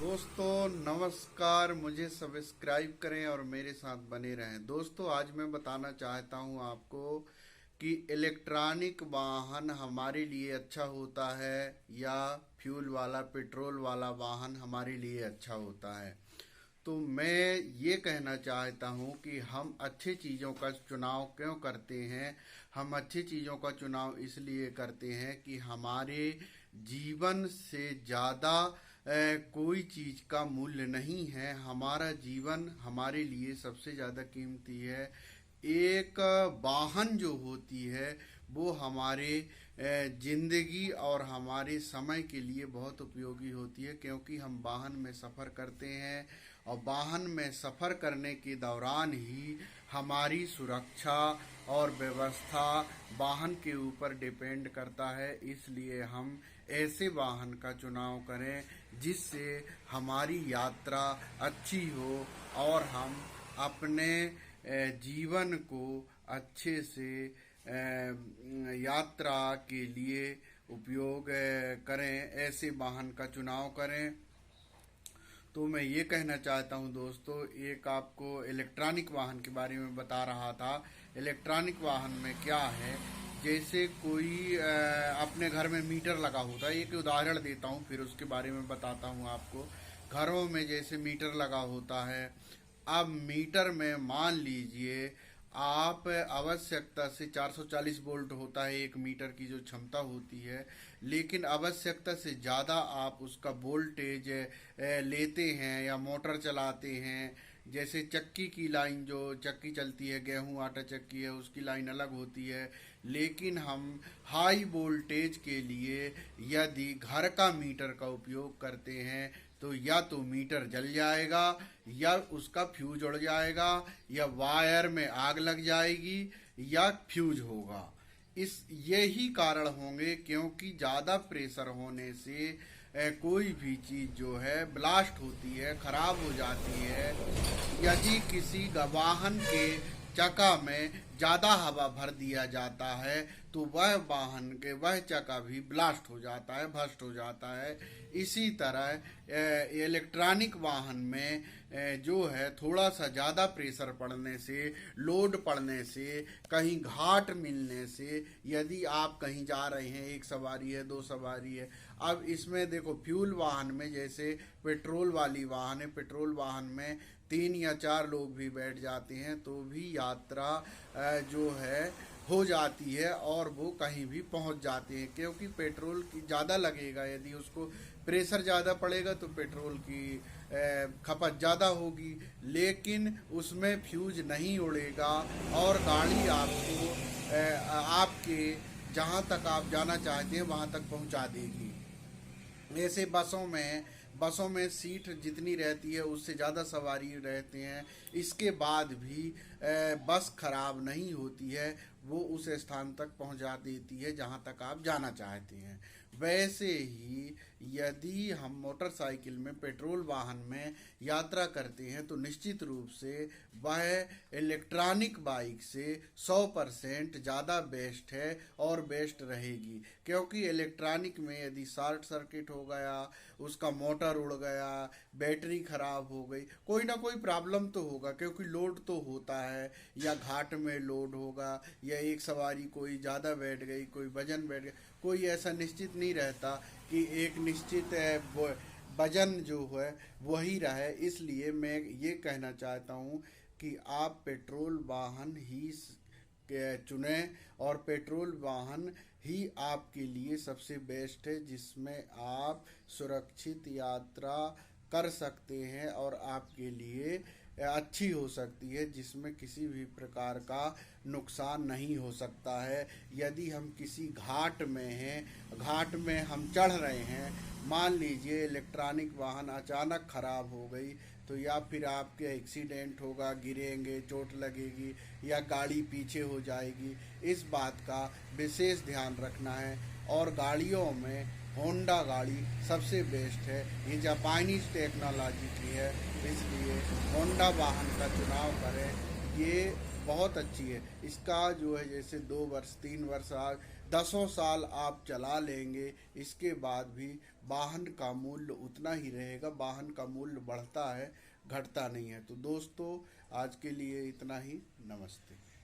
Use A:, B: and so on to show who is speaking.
A: दोस्तों नमस्कार, मुझे सब्सक्राइब करें और मेरे साथ बने रहें। दोस्तों आज मैं बताना चाहता हूं आपको कि इलेक्ट्रॉनिक वाहन हमारे लिए अच्छा होता है या फ्यूल वाला पेट्रोल वाला वाहन हमारे लिए अच्छा होता है। तो मैं ये कहना चाहता हूँ कि हम अच्छी चीज़ों का चुनाव क्यों करते हैं। हम अच्छी चीज़ों का चुनाव इसलिए करते हैं कि हमारे जीवन से ज़्यादा कोई चीज़ का मूल्य नहीं है। हमारा जीवन हमारे लिए सबसे ज़्यादा कीमती है। एक वाहन जो होती है वो हमारे जिंदगी और हमारे समय के लिए बहुत उपयोगी होती है, क्योंकि हम वाहन में सफ़र करते हैं और वाहन में सफ़र करने के दौरान ही हमारी सुरक्षा और व्यवस्था वाहन के ऊपर डिपेंड करता है। इसलिए हम ऐसे वाहन का चुनाव करें जिससे हमारी यात्रा अच्छी हो और हम अपने जीवन को अच्छे से यात्रा के लिए उपयोग करें, ऐसे वाहन का चुनाव करें। तो मैं ये कहना चाहता हूँ दोस्तों, एक आपको इलेक्ट्रॉनिक वाहन के बारे में बता रहा था। इलेक्ट्रॉनिक वाहन में क्या है, जैसे कोई अपने घर में मीटर लगा होता है। एक उदाहरण देता हूँ फिर उसके बारे में बताता हूँ आपको। घरों में जैसे मीटर लगा होता है, अब मीटर में मान लीजिए आप आवश्यकता से 440 वोल्ट होता है एक मीटर की जो क्षमता होती है, लेकिन आवश्यकता से ज़्यादा आप उसका वोल्टेज लेते हैं या मोटर चलाते हैं। जैसे चक्की की लाइन, जो चक्की चलती है, गेहूं आटा चक्की है, उसकी लाइन अलग होती है। लेकिन हम हाई वोल्टेज के लिए यदि घर का मीटर का उपयोग करते हैं तो या तो मीटर जल जाएगा या उसका फ्यूज उड़ जाएगा या वायर में आग लग जाएगी या फ्यूज होगा। इस यही कारण होंगे, क्योंकि ज़्यादा प्रेशर होने से कोई भी चीज़ जो है ब्लास्ट होती है, खराब हो जाती है। यदि किसी वाहन के चक्का में ज़्यादा हवा भर दिया जाता है तो वह वाहन के वह चक्का भी ब्लास्ट हो जाता है, भस्ट हो जाता है। इसी तरह इलेक्ट्रॉनिक वाहन में जो है थोड़ा सा ज़्यादा प्रेशर पड़ने से, लोड पड़ने से, कहीं घाट मिलने से, यदि आप कहीं जा रहे हैं, एक सवारी है, दो सवारी है। अब इसमें देखो, फ्यूल वाहन में जैसे पेट्रोल वाली वाहन है, पेट्रोल वाहन में 3 या 4 लोग भी बैठ जाते हैं तो भी यात्रा जो है हो जाती है और वो कहीं भी पहुंच जाते हैं, क्योंकि पेट्रोल की ज़्यादा लगेगा। यदि उसको प्रेशर ज़्यादा पड़ेगा तो पेट्रोल की खपत ज़्यादा होगी, लेकिन उसमें फ्यूज नहीं उड़ेगा और गाड़ी आपको आपके जहाँ तक आप जाना चाहते हैं वहाँ तक पहुँचा देगी। ऐसे बसों में सीट जितनी रहती है उससे ज़्यादा सवारी रहते हैं, इसके बाद भी बस खराब नहीं होती है, वो उस स्थान तक पहुंचा देती है जहां तक आप जाना चाहते हैं। वैसे ही यदि हम मोटरसाइकिल में, पेट्रोल वाहन में यात्रा करते हैं तो निश्चित रूप से वह इलेक्ट्रॉनिक बाइक से 100% ज़्यादा बेस्ट है और बेस्ट रहेगी, क्योंकि इलेक्ट्रॉनिक में यदि शॉर्ट सर्किट हो गया, उसका मोटर उड़ गया, बैटरी खराब हो गई, कोई ना कोई प्रॉब्लम तो होगा, क्योंकि लोड तो होता है, या घाट में लोड होगा, या एक सवारी कोई ज़्यादा बैठ गई, कोई वजन बैठ गया। कोई ऐसा निश्चित नहीं रहता कि एक निश्चित वजन जो है वही रहे। इसलिए मैं ये कहना चाहता हूँ कि आप पेट्रोल वाहन ही चुनें और पेट्रोल वाहन ही आपके लिए सबसे बेस्ट है, जिसमें आप सुरक्षित यात्रा कर सकते हैं और आपके लिए अच्छी हो सकती है, जिसमें किसी भी प्रकार का नुकसान नहीं हो सकता है। यदि हम किसी घाट में हैं, घाट में हम चढ़ रहे हैं, मान लीजिए इलेक्ट्रॉनिक वाहन अचानक खराब हो गई तो या फिर आपके एक्सीडेंट होगा, गिरेंगे, चोट लगेगी या गाड़ी पीछे हो जाएगी। इस बात का विशेष ध्यान रखना है। और गाड़ियों में होंडा गाड़ी सबसे बेस्ट है, ये जापानीज टेक्नोलॉजी की है, इसलिए होंडा वाहन का चुनाव करें। ये बहुत अच्छी है। इसका जो है जैसे 2 वर्ष 3 वर्ष 10 साल आप चला लेंगे, इसके बाद भी वाहन का मूल्य उतना ही रहेगा। वाहन का मूल्य बढ़ता है, घटता नहीं है। तो दोस्तों आज के लिए इतना ही। नमस्ते।